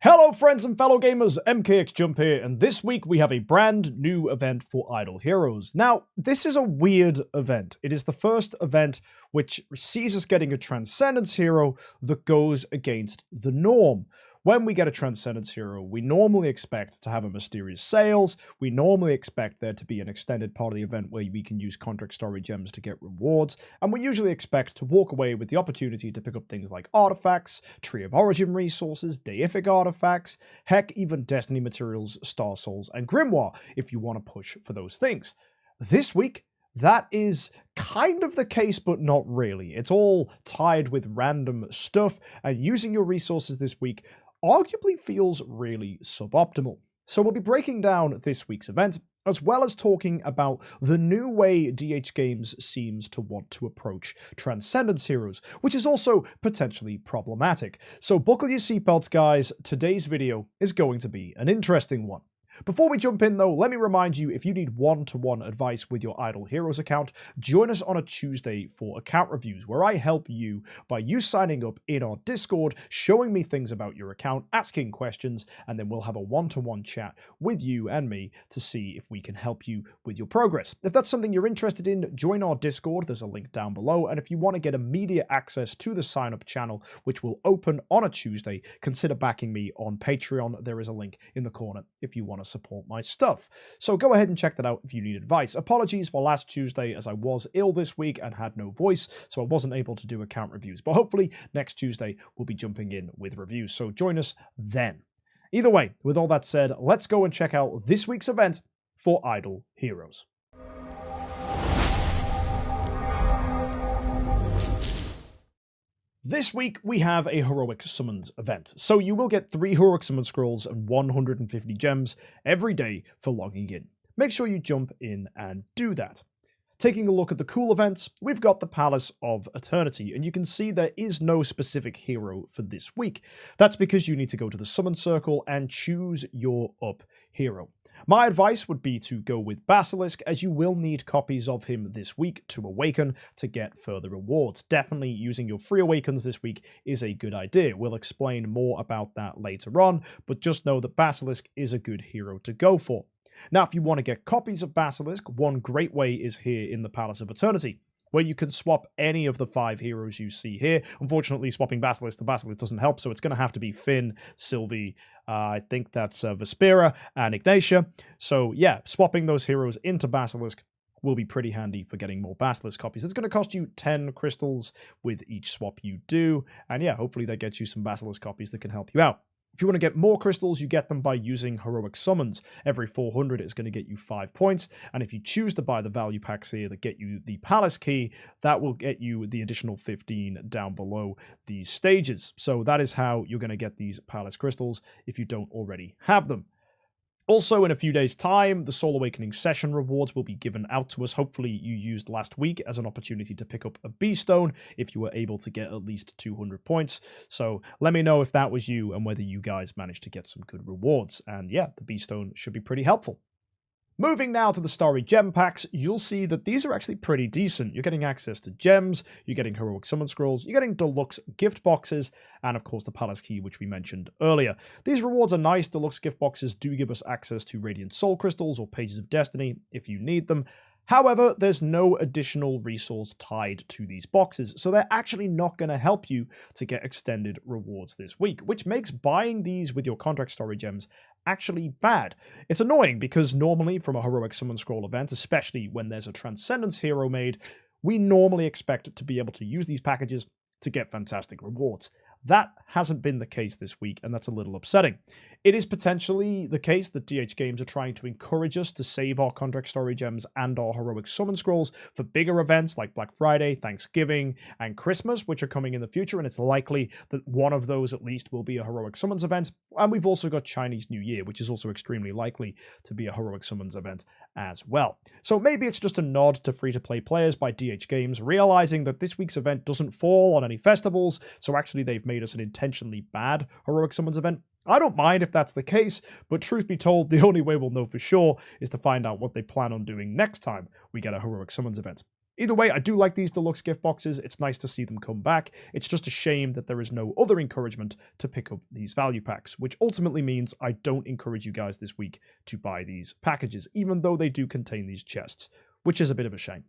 Hello friends and fellow gamers, MKxJUMP here, and this week we have a brand new event for Idle Heroes. Now, this is a weird event. It is the first event which sees us getting a Transcendence hero that goes against the norm. When we get a Transcendence hero, we normally expect to have a mysterious sales, we normally expect there to be an extended part of the event where we can use contract story gems to get rewards, and we usually expect to walk away with the opportunity to pick up things like artifacts, Tree of Origin resources, deific artifacts, heck, even Destiny materials, Star Souls, and Grimoire, if you want to push for those things. This week, that is kind of the case, but not really. It's all tied with random stuff, and using your resources this week arguably feels really suboptimal. So we'll be breaking down this week's event, as well as talking about the new way DHGames seems to want to approach Transcendence Heroes, which is also potentially problematic. So buckle your seatbelts, guys. Today's video is going to be an interesting one. Before we jump in though, let me remind you, if you need one-to-one advice with your Idle Heroes account, join us on a Tuesday for account reviews, where I help you by you signing up in our Discord, showing me things about your account, asking questions, and then we'll have a one-to-one chat with you and me to see if we can help you with your progress. If that's something you're interested in, join our Discord, there's a link down below, and if you want to get immediate access to the sign-up channel, which will open on a Tuesday, consider backing me on Patreon. There is a link in the corner if you want to support my stuff. So go ahead and check that out if you need advice. Apologies for last Tuesday, as I was ill this week and had no voice, so I wasn't able to do account reviews. But hopefully next Tuesday we'll be jumping in with reviews, so join us then. Either way, with all that said, let's go and check out this week's event for Idle Heroes. This week, we have a Heroic Summons event, so you will get 3 Heroic Summon Scrolls and 150 gems every day for logging in. Make sure you jump in and do that. Taking a look at the cool events, we've got the Palace of Eternity, and you can see there is no specific hero for this week. That's because you need to go to the Summon Circle and choose your up hero. My advice would be to go with Basilisk, as you will need copies of him this week to awaken to get further rewards. Definitely using your free awakens this week is a good idea. We'll explain more about that later on, but just know that Basilisk is a good hero to go for. Now, if you want to get copies of Basilisk, one great way is here in the Palace of Eternity, where you can swap any of the 5 heroes you see here. Unfortunately, swapping Basilisk to Basilisk doesn't help, so it's going to have to be Finn, Sylvie, I think that's Vespera, and Ignatia. So yeah, swapping those heroes into Basilisk will be pretty handy for getting more Basilisk copies. It's going to cost you 10 crystals with each swap you do, and yeah, hopefully that gets you some Basilisk copies that can help you out. If you want to get more crystals, you get them by using Heroic Summons. Every 400 is going to get you 5 points, and if you choose to buy the value packs here that get you the Palace Key, that will get you the additional 15 down below these stages. So that is how you're going to get these Palace Crystals if you don't already have them. Also, in a few days' time, the Soul Awakening Session rewards will be given out to us. Hopefully you used last week as an opportunity to pick up a B-Stone if you were able to get at least 200 points. So let me know if that was you and whether you guys managed to get some good rewards. And yeah, the B-Stone should be pretty helpful. Moving now to the Starry Gem Packs, you'll see that these are actually pretty decent. You're getting access to gems, you're getting Heroic Summon Scrolls, you're getting deluxe gift boxes, and of course the Palace Key, which we mentioned earlier. These rewards are nice. Deluxe gift boxes do give us access to Radiant Soul Crystals or Pages of Destiny if you need them. However, there's no additional resource tied to these boxes, so they're actually not going to help you to get extended rewards this week, which makes buying these with your contract story gems actually bad. It's annoying because normally from a Heroic Summon Scroll event, especially when there's a Transcendence hero made, we normally expect to be able to use these packages to get fantastic rewards. That hasn't been the case this week, and that's a little upsetting. It is potentially the case that DHGames are trying to encourage us to save our contract story gems and our Heroic Summon Scrolls for bigger events like Black Friday, Thanksgiving, and Christmas, which are coming in the future, and it's likely that one of those at least will be a Heroic Summons event. And we've also got Chinese New Year, which is also extremely likely to be a Heroic Summons event as well. So maybe it's just a nod to free-to-play players by DHGames, realizing that this week's event doesn't fall on any festivals, so actually they've made us an intentionally bad Heroic Summons event. I don't mind if that's the case, but truth be told, the only way we'll know for sure is to find out what they plan on doing next time we get a Heroic Summons event. Either way, I do like these deluxe gift boxes. It's nice to see them come back. It's just a shame that there is no other encouragement to pick up these value packs, which ultimately means I don't encourage you guys this week to buy these packages, even though they do contain these chests, which is a bit of a shame.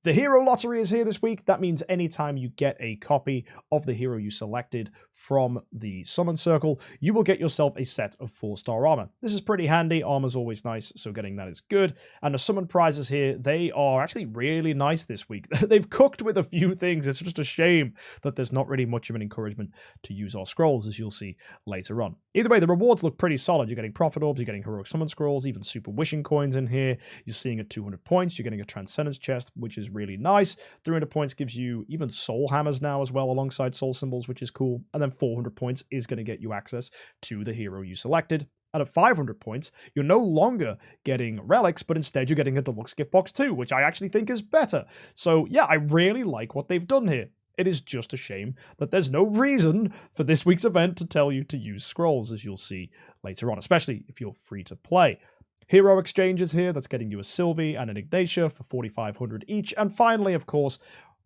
The hero lottery is here this week. That means anytime you get a copy of the hero you selected from the summon circle, you will get yourself a set of 4-star armor. This is pretty handy. Armor's always nice, so getting that is good. And the summon prizes here, they are actually really nice this week. They've cooked with a few things. It's just a shame that there's not really much of an encouragement to use our scrolls, as you'll see later on. Either way, the rewards look pretty solid. You're getting profit orbs, you're getting heroic summon scrolls, even super wishing coins in here. You're seeing at 200 points, you're getting a transcendence chest, which is really nice. 300 points gives you even soul hammers now as well, alongside soul symbols, which is cool. And then 400 points is going to get you access to the hero you selected. And at 500 points, you're no longer getting relics, but instead you're getting a deluxe gift box too, which I actually think is better. So yeah, I really like what they've done here. It is just a shame that there's no reason for this week's event to tell you to use scrolls, as you'll see later on, especially if you're free to play. Hero exchanges here, that's getting you a Sylvie and an Ignatia for 4,500 each. And finally, of course,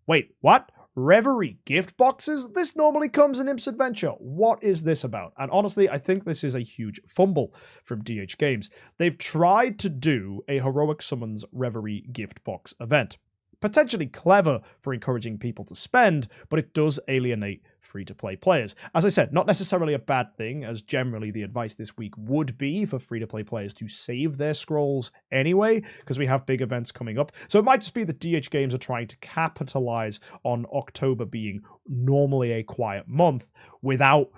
wait, what? Reverie gift boxes? This normally comes in Imp's Adventure. What is this about? And honestly, I think this is a huge fumble from DHGames. They've tried to do a Heroic Summons Reverie gift box event. Potentially clever for encouraging people to spend, but it does alienate free-to-play players. As I said, not necessarily a bad thing, as generally the advice this week would be for free-to-play players to save their scrolls anyway, because we have big events coming up. So it might just be that DHGames are trying to capitalize on October being normally a quiet month without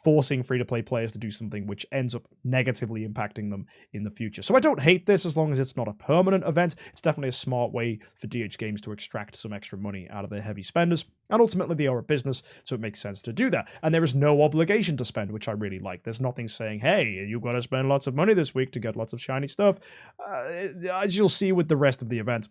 forcing free-to-play players to do something which ends up negatively impacting them in the future. So I don't hate this as long as it's not a permanent event. It's definitely a smart way for DHGames to extract some extra money out of their heavy spenders. And ultimately, they are a business, so it makes sense to do that. And there is no obligation to spend, which I really like. There's nothing saying, hey, you've got to spend lots of money this week to get lots of shiny stuff. As you'll see with the rest of the event,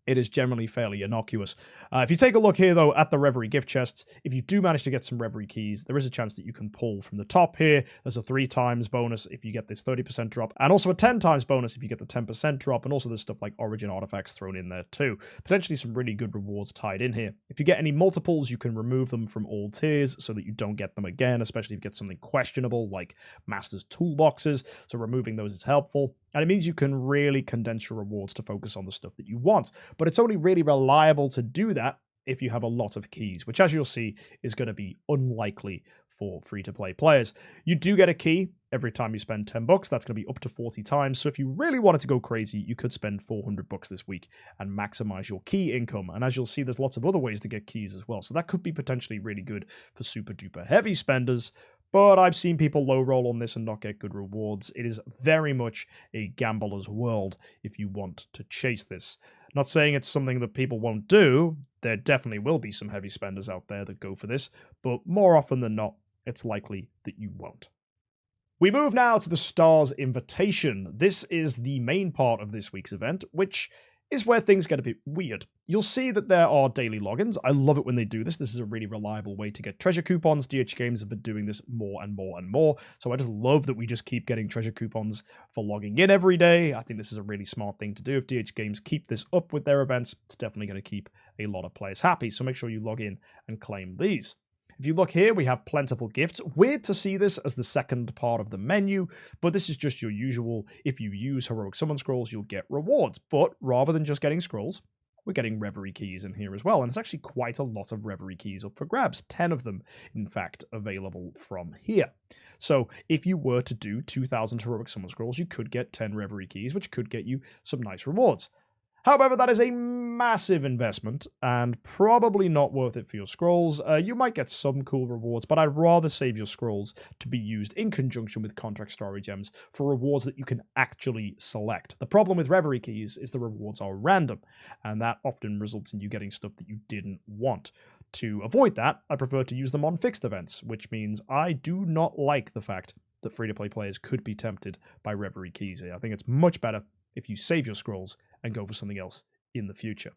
it is generally fairly innocuous. If you take a look here, though, at the Reverie gift chests, if you do manage to get some Reverie keys, there is a chance that you can pull from the top here. There's a 3 times bonus if you get this 30% drop, and also a 10 times bonus if you get the 10% drop, and also there's stuff like Origin artifacts thrown in there too. Potentially some really good rewards tied in here. If you get any multiples, you can remove them from all tiers so that you don't get them again, especially if you get something questionable like Master's Toolboxes, so removing those is helpful. And it means you can really condense your rewards to focus on the stuff that you want. But it's only really reliable to do that if you have a lot of keys, which, as you'll see, is going to be unlikely for free-to-play players. You do get a key every time you spend 10 bucks. That's going to be up to 40 times. So if you really wanted to go crazy, you could spend 400 bucks this week and maximize your key income. And as you'll see, there's lots of other ways to get keys as well. So that could be potentially really good for super-duper heavy spenders. But I've seen people low roll on this and not get good rewards. It is very much a gambler's world if you want to chase this. Not saying it's something that people won't do. There definitely will be some heavy spenders out there that go for this, but more often than not, it's likely that you won't. We move now to the Stars Invitation. This is the main part of this week's event, which is where things get a bit weird. You'll see that there are daily logins. I love it when they do this. This is a really reliable way to get treasure coupons. DHGames have been doing this more and more and more. So I just love that we just keep getting treasure coupons for logging in every day. I think this is a really smart thing to do. If DHGames keep this up with their events, it's definitely going to keep a lot of players happy. So make sure you log in and claim these. If you look here, we have plentiful gifts. Weird to see this as the second part of the menu, but this is just your usual. If you use Heroic Summon Scrolls, you'll get rewards. But rather than just getting scrolls, we're getting Reverie keys in here as well. And it's actually quite a lot of Reverie keys up for grabs. 10 of them, in fact, available from here. So if you were to do 2,000 Heroic Summon Scrolls, you could get 10 Reverie keys, which could get you some nice rewards. However, that is a massive investment and probably not worth it for your scrolls. You might get some cool rewards, but I'd rather save your scrolls to be used in conjunction with contract story gems for rewards that you can actually select. The problem with Reverie keys is the rewards are random, and that often results in you getting stuff that you didn't want. To avoid that, I prefer to use them on fixed events, which means I do not like the fact that free-to-play players could be tempted by Reverie keys here. I think it's much better if you save your scrolls and go for something else in the future.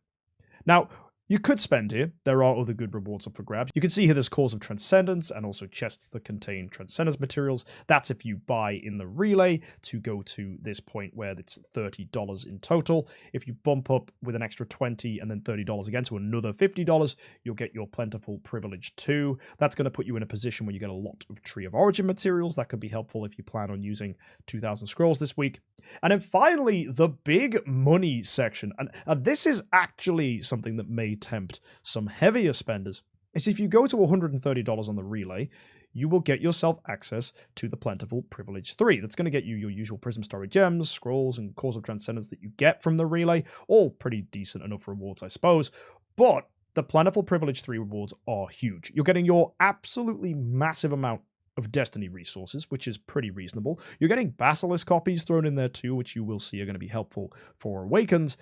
Now, You could spend here. There are other good rewards up for grabs. You can see here there's Cores of Transcendence and also chests that contain Transcendence materials. That's if you buy in the relay to go to this point where it's $30 in total. If you bump up with an extra $20 and then $30 again to another $50, you'll get your Plentiful Privilege 2. That's going to put you in a position where you get a lot of Tree of Origin materials. That could be helpful if you plan on using 2,000 scrolls this week. And then finally, the big money section. And this is actually something that may tempt some heavier spenders, is if you go to $130 on the relay, you will get yourself access to the Plentiful Privilege 3. That's going to get you your usual Prism Story gems, scrolls, and Cores of Transcendence that you get from the relay. All pretty decent enough rewards, I suppose. But the Plentiful Privilege 3 rewards are huge. You're getting your absolutely massive amount of Destiny resources, which is pretty reasonable. You're getting Basilisk copies thrown in there too, which you will see are going to be helpful for Awakens.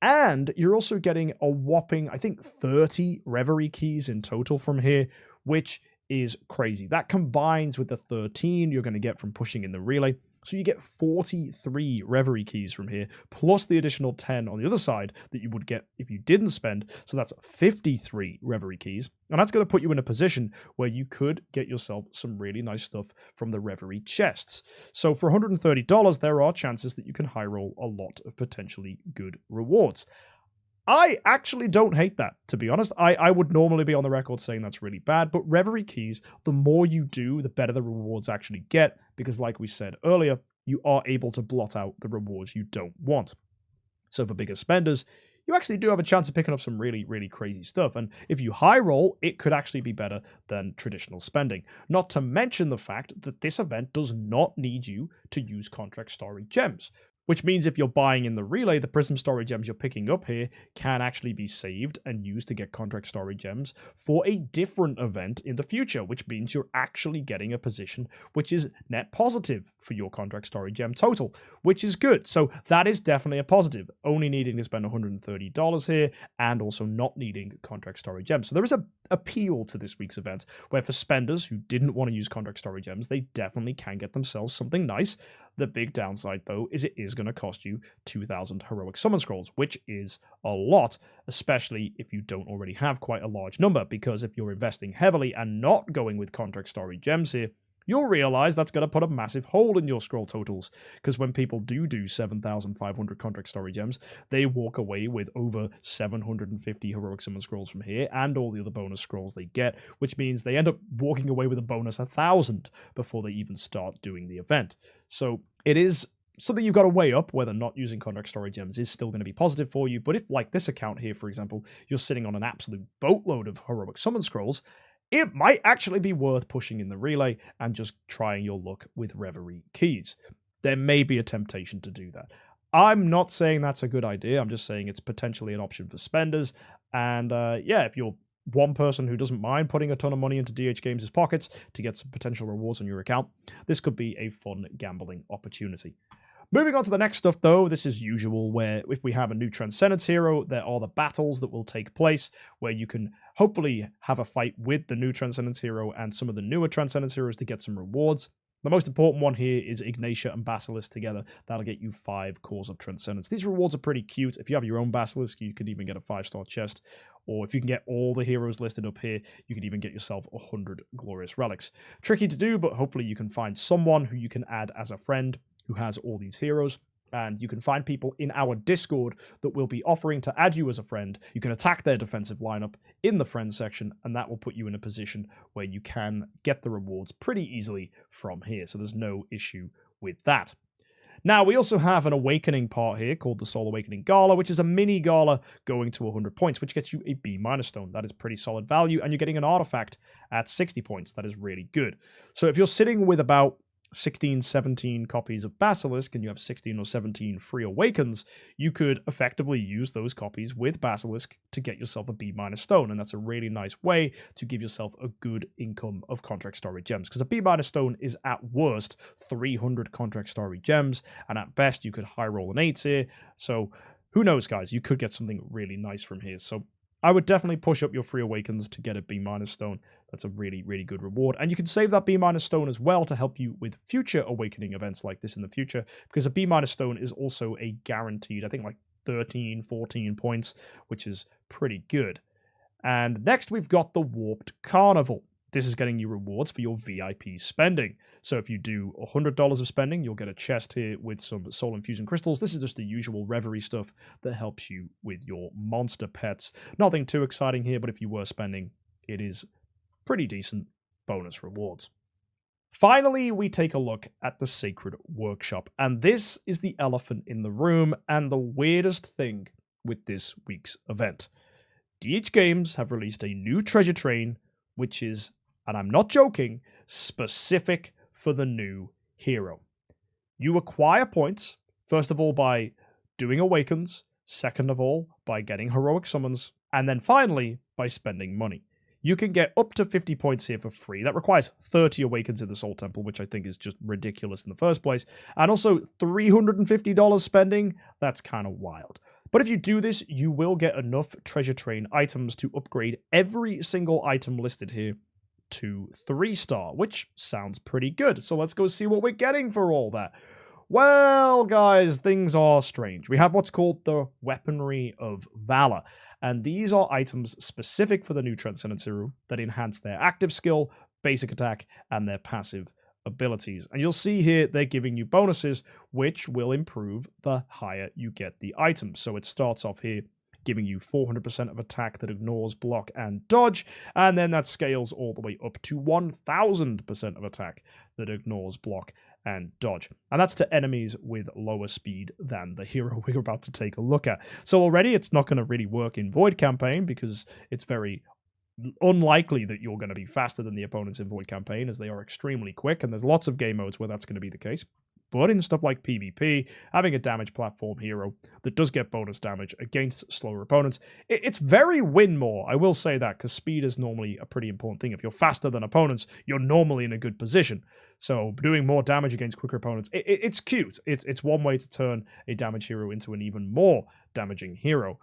And you're also getting a whopping, I think, 30 Reverie keys in total from here, which is crazy. That combines with the 13 you're going to get from pushing in the relay. So you get 43 Reverie keys from here, plus the additional 10 on the other side that you would get if you didn't spend. So that's 53 Reverie keys. And that's going to put you in a position where you could get yourself some really nice stuff from the Reverie chests. So for $130, there are chances that you can high roll a lot of potentially good rewards. I actually don't hate that, to be honest. I would normally be on the record saying that's really bad, but Reverie keys, the more you do, the better the rewards actually get, because like we said earlier, you are able to blot out the rewards you don't want. So for bigger spenders, you actually do have a chance of picking up some really, really crazy stuff. And if you high roll, it could actually be better than traditional spending. Not to mention the fact that this event does not need you to use Contract Story gems, which means if you're buying in the relay, the Prism Story gems you're picking up here can actually be saved and used to get Contract Story gems for a different event in the future, which means you're actually getting a position which is net positive for your Contract Story gem total, which is good. So that is definitely a positive, only needing to spend $130 here and also not needing Contract Story gems. So there is a appeal to this week's event where for spenders who didn't want to use Contract Story gems, they definitely can get themselves something nice. The big downside, though, is it is going to cost you 2,000 heroic summon scrolls, which is a lot, especially if you don't already have quite a large number, because if you're investing heavily and not going with Contract Story gems here, you'll realize that's going to put a massive hole in your scroll totals, because when people do 7,500 Contract Story gems, they walk away with over 750 heroic summon scrolls from here and all the other bonus scrolls they get, which means they end up walking away with a bonus 1,000 before they even start doing the event. So it is something you've got to weigh up whether not using Contract Story gems is still going to be positive for you. But if, like this account here, for example, you're sitting on an absolute boatload of heroic summon scrolls, it might actually be worth pushing in the relay and just trying your luck with Reverie keys. There may be a temptation to do that. I'm not saying that's a good idea. I'm just saying it's potentially an option for spenders. And yeah, if you're one person who doesn't mind putting a ton of money into DHGames' pockets to get some potential rewards on your account, this could be a fun gambling opportunity. Moving on to the next stuff, though, this is usual, where if we have a new Transcendence hero, there are the battles that will take place, where you can hopefully have a fight with the new Transcendence hero and some of the newer Transcendence heroes to get some rewards. The most important one here is Ignatia and Basilisk together. That'll get you 5 Cores of Transcendence. These rewards are pretty cute. If you have your own Basilisk, you could even get a 5-star chest. Or if you can get all the heroes listed up here, you could even get yourself 100 Glorious Relics. Tricky to do, but hopefully you can find someone who you can add as a friend who has all these heroes. And you can find people in our Discord that will be offering to add you as a friend. You can attack their defensive lineup in the friends section, and that will put you in a position where you can get the rewards pretty easily from here. So there's no issue with that. Now, we also have an Awakening part here called the Soul Awakening Gala, which is a mini gala going to 100 points, which gets you a B- stone. That is pretty solid value, and you're getting an artifact at 60 points. That is really good. So if you're sitting with about 16, 17 copies of Basilisk, and you have 16 or 17 free Awakens, you could effectively use those copies with Basilisk to get yourself a B- stone, and that's a really nice way to give yourself a good income of Contract Story gems, because a B- stone is at worst 300 Contract Story gems, and at best you could high roll an 8 here, so who knows, guys, you could get something really nice from here. So I would definitely push up your free Awakens to get a B- stone. That's a really, really good reward. And you can save that B- stone as well to help you with future Awakening events like this in the future, because a B- stone is also a guaranteed, I think, like 13, 14 points, which is pretty good. And next we've got the Warped Carnival. This is getting you rewards for your VIP spending. So if you do $100 of spending, you'll get a chest here with some soul infusion crystals. This is just the usual reverie stuff that helps you with your monster pets. Nothing too exciting here, but if you were spending, it is pretty decent bonus rewards. Finally, we take a look at the Sacred Workshop, and this is the elephant in the room and the weirdest thing with this week's event. DHGames have released a new treasure train, which is, and I'm not joking, specific for the new hero. You acquire points, first of all by doing awakens, second of all by getting heroic summons, and then finally by spending money. You can get up to 50 points here for free. That requires 30 awakens in the Soul Temple, which I think is just ridiculous in the first place. And also $350 spending, that's kind of wild. But if you do this, you will get enough treasure train items to upgrade every single item listed here to 3-star, which sounds pretty good. So let's go see what we're getting for all that. Well, guys, things are strange. We have what's called the Weaponry of Valor. And these are items specific for the new Transcendence Hero that enhance their active skill, basic attack, and their passive abilities. And you'll see here they're giving you bonuses, which will improve the higher you get the items. So it starts off here giving you 400% of attack that ignores block and dodge, and then that scales all the way up to 1000% of attack that ignores block and dodge. And that's to enemies with lower speed than the hero we're about to take a look at. So already it's not going to really work in Void Campaign because it's very unlikely that you're going to be faster than the opponents in Void Campaign, as they are extremely quick, and there's lots of game modes where that's going to be the case. But in stuff like PvP, having a damage platform hero that does get bonus damage against slower opponents, it's very win more. I will say that, because speed is normally a pretty important thing. If you're faster than opponents, you're normally in a good position. So doing more damage against quicker opponents, it's cute. It's one way to turn a damage hero into an even more damaging hero.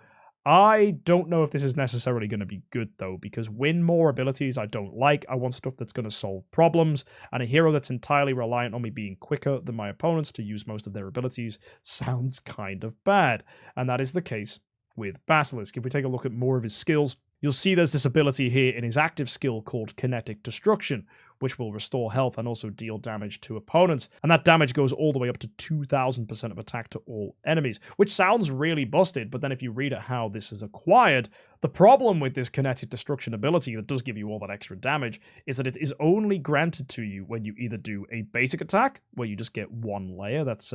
I don't know if this is necessarily going to be good, though, because win more abilities I don't like. I want stuff that's going to solve problems, and a hero that's entirely reliant on me being quicker than my opponents to use most of their abilities sounds kind of bad. And that is the case with Basilisk. If we take a look at more of his skills, you'll see there's this ability here in his active skill called Kinetic Destruction, which will restore health and also deal damage to opponents. And that damage goes all the way up to 2000% of attack to all enemies, which sounds really busted, but then if you read at how this is acquired, the problem with this Kinetic Destruction ability that does give you all that extra damage is that it is only granted to you when you either do a basic attack, where you just get one layer, that's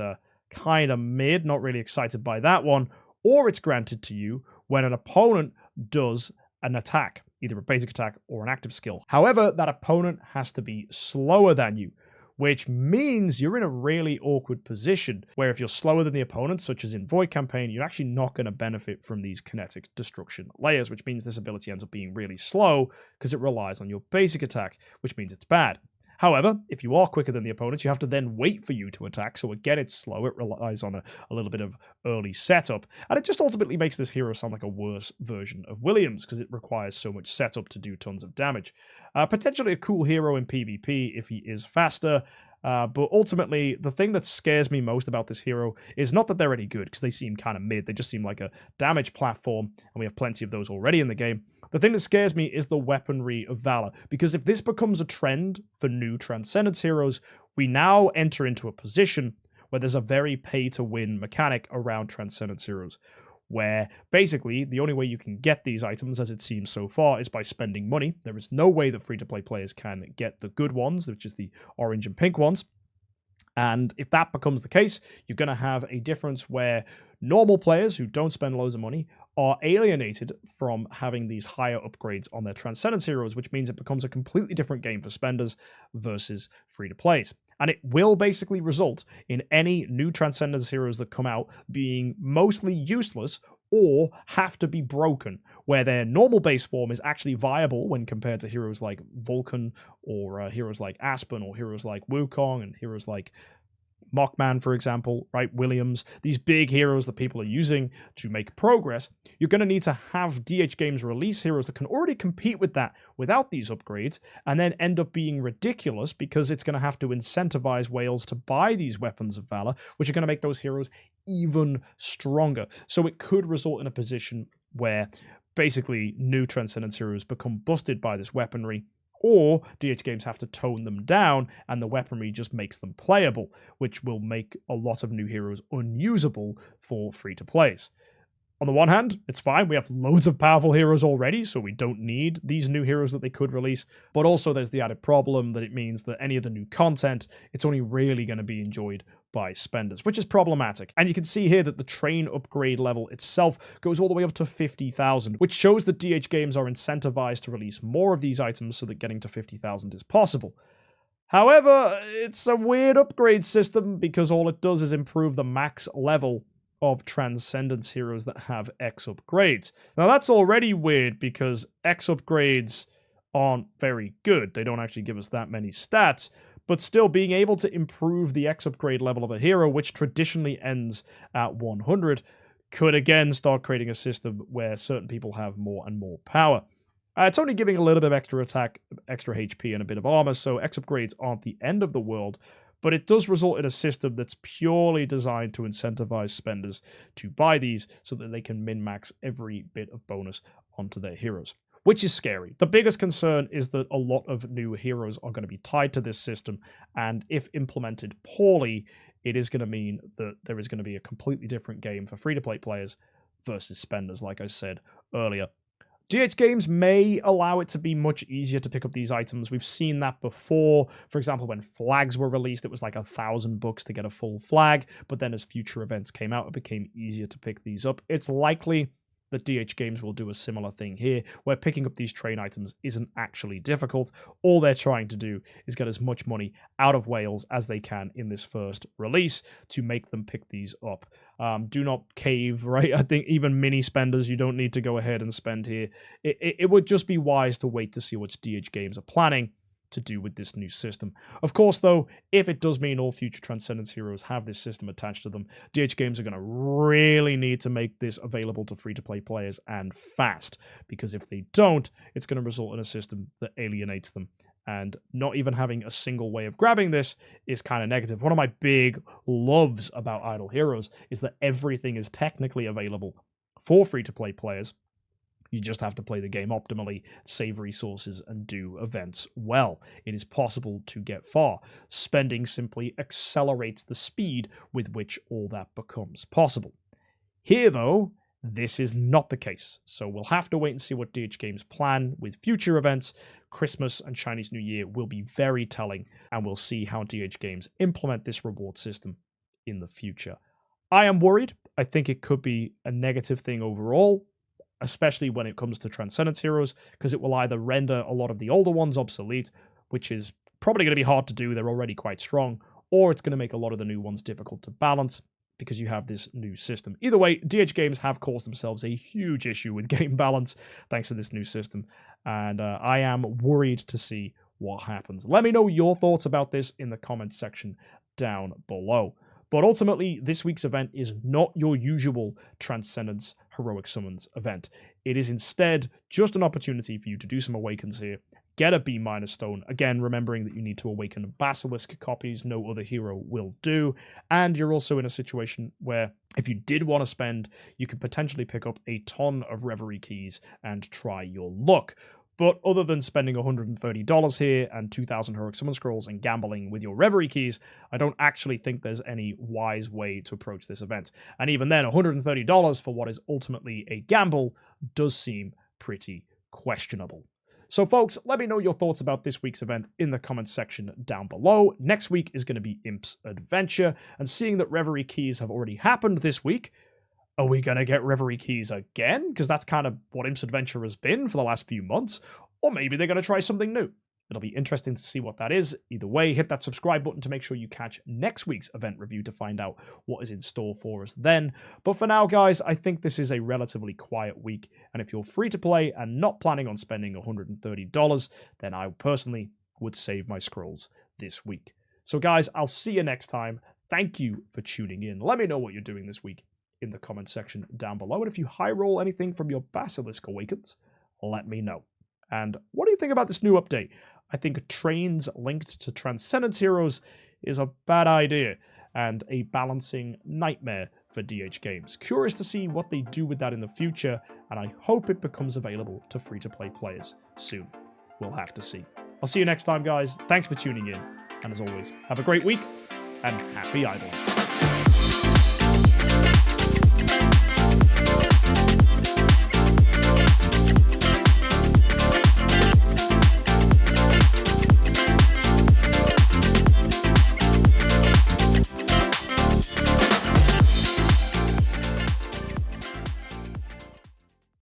kind of mid, not really excited by that one, or it's granted to you when an opponent does an attack, either a basic attack or an active skill. However, that opponent has to be slower than you, which means you're in a really awkward position where if you're slower than the opponent, such as in Void Campaign, you're actually not going to benefit from these Kinetic Destruction layers, which means this ability ends up being really slow because it relies on your basic attack, which means it's bad. However, if you are quicker than the opponents, you have to then wait for you to attack. So again, it's slow. It relies on a little bit of early setup. And it just ultimately makes this hero sound like a worse version of Williams because it requires so much setup to do tons of damage. Potentially a cool hero in PvP if he is faster. But ultimately, the thing that scares me most about this hero is not that they're any good, because they seem kind of mid. They just seem like a damage platform, and we have plenty of those already in the game. The thing that scares me is the Weaponry of Valor, because if this becomes a trend for new Transcendence Heroes, we now enter into a position where there's a very pay-to-win mechanic around Transcendence Heroes, where basically the only way you can get these items, as it seems so far, is by spending money. There is no way that free-to-play players can get the good ones, which is the orange and pink ones. And if that becomes the case, you're going to have a difference where normal players who don't spend loads of money are alienated from having these higher upgrades on their Transcendence Heroes, which means it becomes a completely different game for spenders versus free-to-plays. And it will basically result in any new Transcendence Heroes that come out being mostly useless or have to be broken, where their normal base form is actually viable when compared to heroes like Vulcan or heroes like Aspen or heroes like Wukong and heroes like Mockman, for example, right? Williams, these big heroes that people are using to make progress. You're going to need to have DHGames release heroes that can already compete with that without these upgrades, and then end up being ridiculous because it's going to have to incentivize whales to buy these Weapons of Valor, which are going to make those heroes even stronger. So it could result in a position where basically new Transcendence Heroes become busted by this weaponry, or DHGames have to tone them down and the weaponry just makes them playable, which will make a lot of new heroes unusable for free-to-plays. On the one hand, it's fine. We have loads of powerful heroes already, so we don't need these new heroes that they could release. But also there's the added problem that it means that any of the new content, it's only really going to be enjoyed by spenders, which is problematic. And you can see here that the train upgrade level itself goes all the way up to 50,000, which shows that DHGames are incentivized to release more of these items so that getting to 50,000 is possible. However, it's a weird upgrade system because all it does is improve the max level of Transcendence Heroes that have X upgrades. Now that's already weird because X upgrades aren't very good. They don't actually give us that many stats, but still being able to improve the X upgrade level of a hero, which traditionally ends at 100, could again start creating a system where certain people have more and more power. It's only giving a little bit of extra attack, extra HP, and a bit of armor, so X upgrades aren't the end of the world, but it does result in a system that's purely designed to incentivize spenders to buy these so that they can min-max every bit of bonus onto their heroes, which is scary. The biggest concern is that a lot of new heroes are going to be tied to this system, and if implemented poorly, it is going to mean that there is going to be a completely different game for free-to-play players versus spenders, like I said earlier. DHGames may allow it to be much easier to pick up these items. We've seen that before. For example, when flags were released, it was like $1,000 to get a full flag, but then as future events came out, it became easier to pick these up. It's likely that DHGames will do a similar thing here, where picking up these train items isn't actually difficult. All they're trying to do is get as much money out of whales as they can in this first release to make them pick these up. Do not cave, right? I think even mini spenders, you don't need to go ahead and spend here. It would just be wise to wait to see what DHGames are planning to do with this new system. Of course, though, if it does mean all future Transcendence Heroes have this system attached to them, DHGames are going to really need to make this available to free-to-play players and fast, because if they don't, it's going to result in a system that alienates them. And not even having a single way of grabbing this is kind of negative. One of my big loves about Idle Heroes is that everything is technically available for free-to-play players. You just have to play the game optimally, save resources, and do events well. It is possible to get far. Spending simply accelerates the speed with which all that becomes possible. Here, though, this is not the case, so we'll have to wait and see what DHGames plan with future events. Christmas and Chinese New Year will be very telling, and we'll see how DHGames implement this reward system in the future. I am worried. I think it could be a negative thing overall, especially when it comes to Transcendence Heroes, because it will either render a lot of the older ones obsolete, which is probably going to be hard to do, they're already quite strong, or it's going to make a lot of the new ones difficult to balance because you have this new system. Either way, DHGames have caused themselves a huge issue with game balance thanks to this new system, and I am worried to see what happens. Let me know your thoughts about this in the comments section down below. But ultimately, this week's event is not your usual Transcendence Heroic Summons event. It is instead just an opportunity for you to do some awakens here, get a B- stone, again remembering that you need to awaken Basilisk copies, no other hero will do, and you're also in a situation where if you did want to spend, you could potentially pick up a ton of Reverie keys and try your luck. But other than spending $130 here and 2,000 Heroic Summon Scrolls and gambling with your Reverie keys, I don't actually think there's any wise way to approach this event. And even then, $130 for what is ultimately a gamble does seem pretty questionable. So folks, let me know your thoughts about this week's event in the comments section down below. Next week is going to be Imp's Adventure, and seeing that Reverie keys have already happened this week, are we going to get Reverie keys again? Because that's kind of what Imp's Adventure has been for the last few months. Or maybe they're going to try something new. It'll be interesting to see what that is. Either way, hit that subscribe button to make sure you catch next week's event review to find out what is in store for us then. But for now, guys, I think this is a relatively quiet week. And if you're free to play and not planning on spending $130, then I personally would save my scrolls this week. So guys, I'll see you next time. Thank you for tuning in. Let me know what you're doing this week in the comment section down below. And if you high roll anything from your Basilisk Awakens, let me know. And what do you think about this new update? I think trains linked to Transcendence Heroes is a bad idea and a balancing nightmare for for DHGames. Curious to see what they do with that in the future, and I hope it becomes available to free-to-play players soon. We'll have to see. I'll see you next time, guys. Thanks for tuning in, and as always, have a great week, and happy idling.